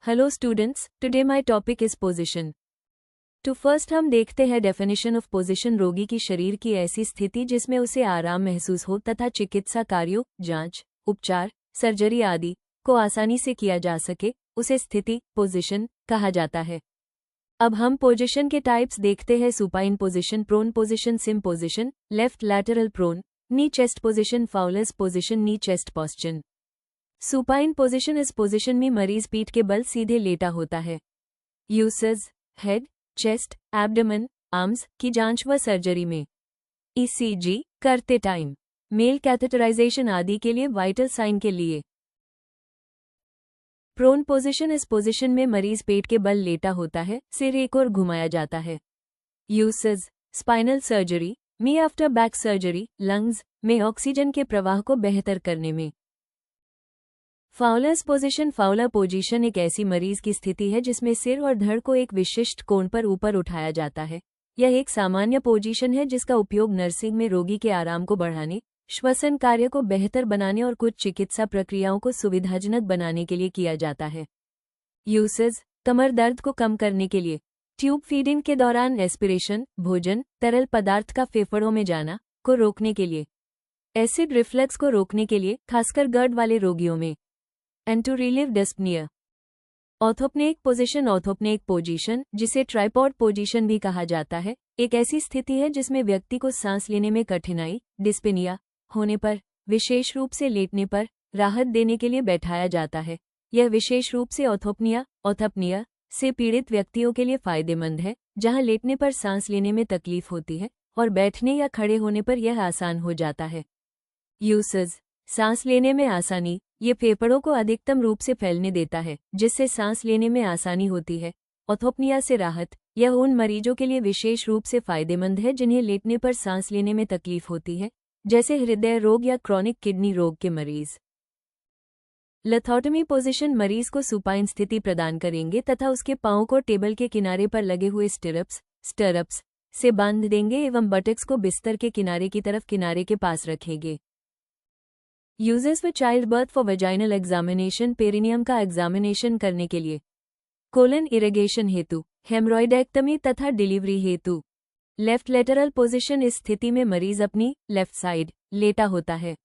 Hello students, today my topic is position. तो first हम देखते हैं डेफिनेशन ऑफ पोजीशन। रोगी की शरीर की ऐसी स्थिति जिसमें उसे आराम महसूस हो तथा चिकित्सा कार्यों, जांच, उपचार, सर्जरी आदि को आसानी से किया जा सके, उसे स्थिति पोजीशन कहा जाता है। अब हम पोजीशन के टाइप्स देखते हैं। Supine position, prone position, Sims position, left lateral prone, knee chest position, Fowler's position, knee chest posture. Supine position इस पोजीशन में मरीज पीठ के बल सीधे लेटा होता है। Usage head, chest, abdomen, arms की जांच व सर्जरी में, ईसीजी करते टाइम, मेल कैथेटराइजेशन आदि के लिए, वाइटल साइन के लिए। प्रोन पोजीशन इस पोजीशन में मरीज पेट के बल लेटा होता है, सिर एक ओर घुमाया जाता है। यूसेज स्पाइनल सर्जरी में, आफ्टर बैक सर्जरी, लंग्स में ऑक्सीजन के प्रवाह को बेहतर करने में। फाउलर्स पोजीशन, फाउलर पोजीशन एक ऐसी मरीज की स्थिति है जिसमें सिर और धड़ को एक विशिष्ट कोण पर ऊपर उठाया जाता है। यह एक सामान्य पोजीशन है जिसका उपयोग नर्सिंग में रोगी के आराम को बढ़ाने, श्वसन कार्य को बेहतर बनाने और कुछ चिकित्सा प्रक्रियाओं को सुविधाजनक बनाने के लिए किया जाता है। यूसेज कमर दर्द को कम करने के लिए, ट्यूब फीडिंग के दौरान एस्पिरेशन, भोजन, तरल पदार्थ का फेफड़ों में जाना को रोकने के लिए, एसिड रिफ्लक्स को रोकने के लिए, खासकर गर्ड वाले रोगियों में, and to relieve dyspnoea. Orthopneic position, orthopneic position जिसे ट्राइपॉड पोजीशन भी कहा जाता है, एक ऐसी स्थिति है जिसमें व्यक्ति को सांस लेने में कठिनाई, डिस्पेनिया होने पर, विशेष रूप से लेटने पर राहत देने के लिए बैठाया जाता है। यह विशेष रूप से ऑर्थोपनिया से पीड़ित व्यक्तियों के लिए फायदेमंद है, जहां लेटने पर सांस लेने में तकलीफ होती है और बैठने या खड़े होने पर यह आसान हो जाता है। यूसेज सांस लेने में आसानी, ये फेफड़ों को अधिकतम रूप से फैलने देता है जिससे सांस लेने में आसानी होती है। ऑर्थोपनिया से राहत, यह उन मरीजों के लिए विशेष रूप से फायदेमंद है जिन्हें लेटने पर सांस लेने में तकलीफ होती है, जैसे हृदय रोग या क्रॉनिक किडनी रोग के मरीज। लिथोटमी पोजीशन मरीज को सुपाइन स्थिति प्रदान करेंगे तथा उसके पांवों को टेबल के किनारे पर लगे हुए स्टरप्स से बांध देंगे एवं बटक्स को बिस्तर के किनारे की तरफ किनारे के पास रखेंगे। Uses for child birth, for vaginal examination, perineum का एग्जामिनेशन करने के लिए, कोलन इरिगेशन हेतु, हेमरॉइडेक्टमी तथा डिलीवरी हेतु। लेफ्ट लेटरल पोजीशन इस स्थिति में मरीज अपनी लेफ्ट साइड लेटा होता है।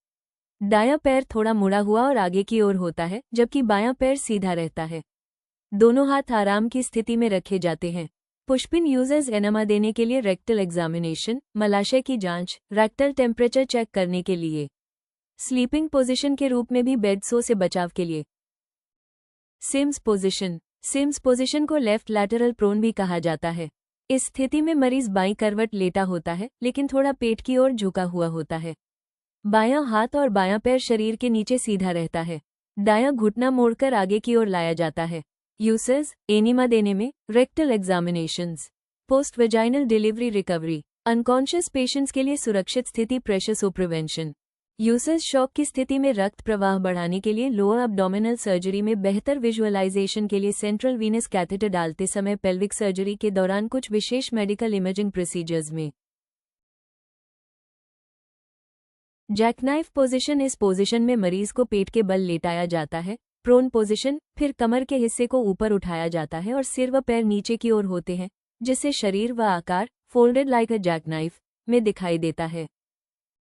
दायां पैर थोड़ा मुड़ा हुआ और आगे की ओर होता है, जबकि बायां पैर सीधा रहता है। दोनों हाथ आराम की स्थिति में रखे जाते हैं। पुष्पिन यूजेस एनेमा देने के लिए, रेक्टल एग्जामिनेशन मलाशय की जांच, रेक्टल टेम्परेचर चेक करने के लिए, स्लीपिंग पोजीशन के रूप में भी बेड सो से बचाव के लिए। सिम्स पोजीशन, सिम्स पोजीशन को लेफ्ट लैटरल प्रोन भी कहा जाता है। इस स्थिति में मरीज बाईं करवट लेटा होता है लेकिन थोड़ा पेट की ओर झुका हुआ होता है। बायां हाथ और बायां पैर शरीर के नीचे सीधा रहता है। दायां घुटना मोड़कर आगे की ओर लाया जाता है। यूसेज एनीमा देने में, rectal examinations, post vaginal delivery recovery, unconscious patients के लिए सुरक्षित स्थिति, pressure so prevention. Usage shock की स्थिति में रक्त प्रवाह बढ़ाने के लिए, लोअर अब्डोमिनल सर्जरी में बेहतर विजुअलाइजेशन के लिए, सेंट्रल वीनस कैथेटर डालते समय, पेल्विक सर्जरी के दौरान, कुछ विशेष मेडिकल इमेजिंग प्रोसीजर्स में। जैकनाइफ पोजीशन इस पोजीशन में मरीज को पेट के बल लेटाया जाता है। प्रोन पोजीशन, फिर कमर के हिस्से को ऊपर उठाया जाता है और सिर व पैर नीचे की ओर होते हैं, जिससे शरीर व आकार फोल्डेड लाइक अ जैकनाइफ में दिखाई देता है।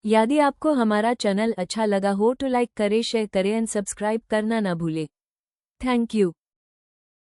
यदि आपको हमारा चैनल अच्छा लगा हो तो लाइक करें, शेयर करें एंड सब्सक्राइब करना ना भूलें। Thank you.